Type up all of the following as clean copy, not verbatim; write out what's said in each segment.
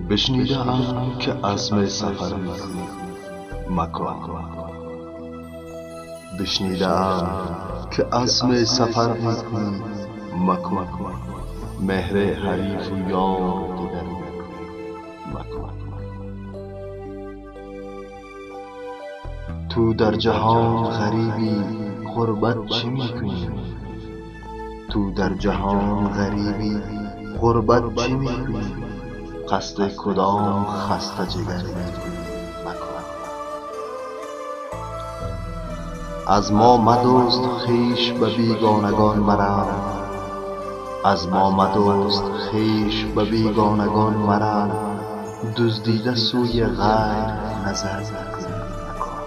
بشنیدم که عزم سفر میکنی مکن. بشنیدم که عزم سفر میکنی مکن. مهر حریف و یار دگر مکن. تو در جهان غریبی غربت چه میکنی؟ تو در جهان غریبی غربت چه میکنی؟ قصد کدام خسته جگر میکنی مکن. از ما مدزد خویش به بیگانگان مرا، از ما مدزد خویش به بیگانگان مرا، دزدیده سوی غیر نظر میکنی مکن.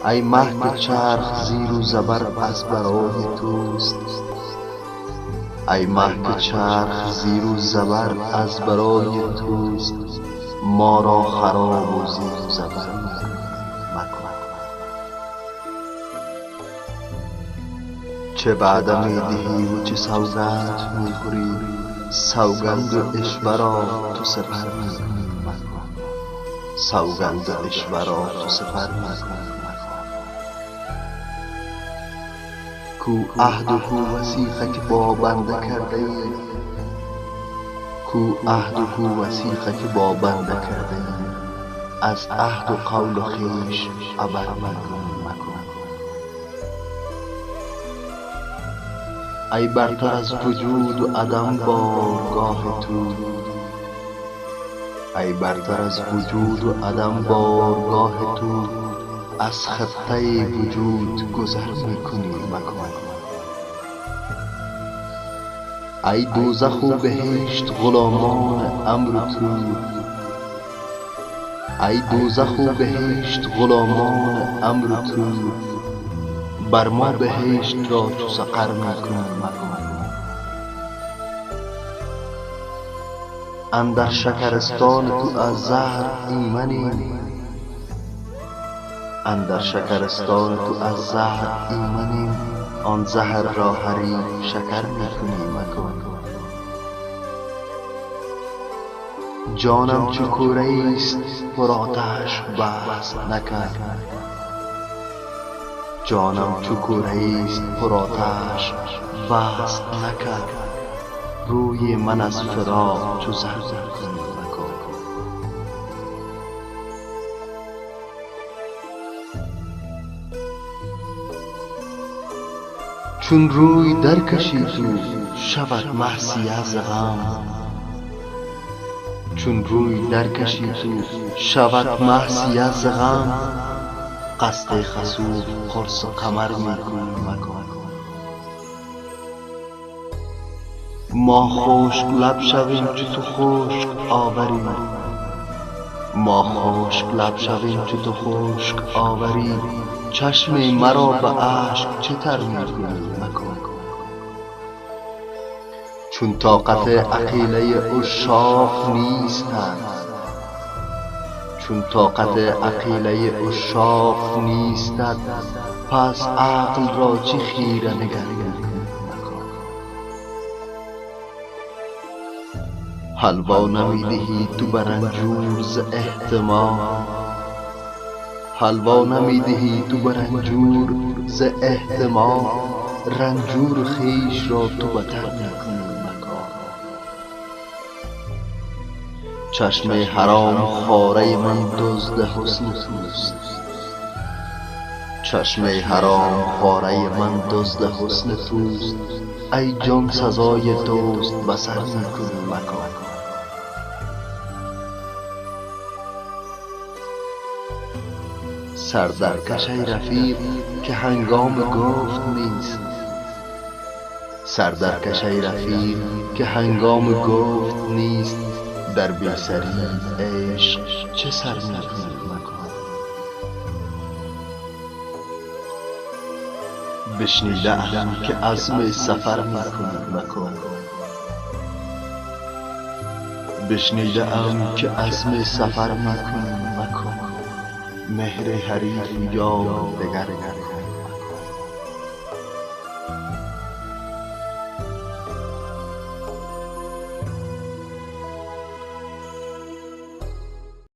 ای مه که چرخ زیر و زبر از برای توست، ای مه که چرخ زیر و زبر از برای توست، ما را خراب و زیر و زبر مکن. چه وعده میدهی و چه سوگند میخوری، سوگند و عشوه را تو سپر میکنی مکن. سوگند و عشوه را تو سپر میکنی. کو عهد و کو وثیقه که با بنده کرده ای، کو عهد و کو وثیقه که با بنده کرده ای، از عهد و قول خویش عبر مکن. ای برتر از وجود و عدم بارگاه تو، ای برتر از وجود و عدم بارگاه تو، از خطه وجود گذر میکنی مکن. ای دوزخ و بهشت غلامان امر تو، ای دوزخ و بهشت غلامان امر تو، بر ما بهشت را تو سقر میکنی مکن. اندر شکرستان تو از زهر ایمنیم، اندر شکرستان تو از زهر ایمنیم، آن زهر را حریف شکر میکنی مکن. جانم چو کوره ایست پر آتش بحث نکرد، جانم چو کوره ایست پر آتش بحث نکرد، روی من از فراق چو زر میکنی مکن. چون روی درکشی تو شود مه سیه ز غم، چون روی درکشی تو شود مه سیه ز غم، قصد خسوف قرص قمر میکنی مکن. ما خشک لب شویم چو تو خشک آوری، ما خشک لب شویم چو تو خشک آوری، چشم مرا به اشک چه تر میکنی مکن. چون طاقت عقیله عشاق نیستت، چون طاقت عقیله عشاق نیستت، پس عقل را چه خیره نگری مکن. حلوا نمیدهی تو به رنجور ز احتمال، حلوا نمیدهی تو به رنجور ز احتمال، رنجور خویش را تو بتر میکنی مکن. چشم حرام خواره من دزد حسن توست، چشم حرام خواره من دزد حسن توست، ای جان سزای دزد بسر میکنی مکن. سر در کش ای رفیق که هنگام گفت نیست، سر در کش ای رفیق که هنگام گفت نیست، در بی سری عشق چه سر میکنی مکن. بشنیده ام که عزم سفر میکنی مکن. بشنیده ام که عزم سفر میکنی مکن. مهر حریف یار دگر مکن.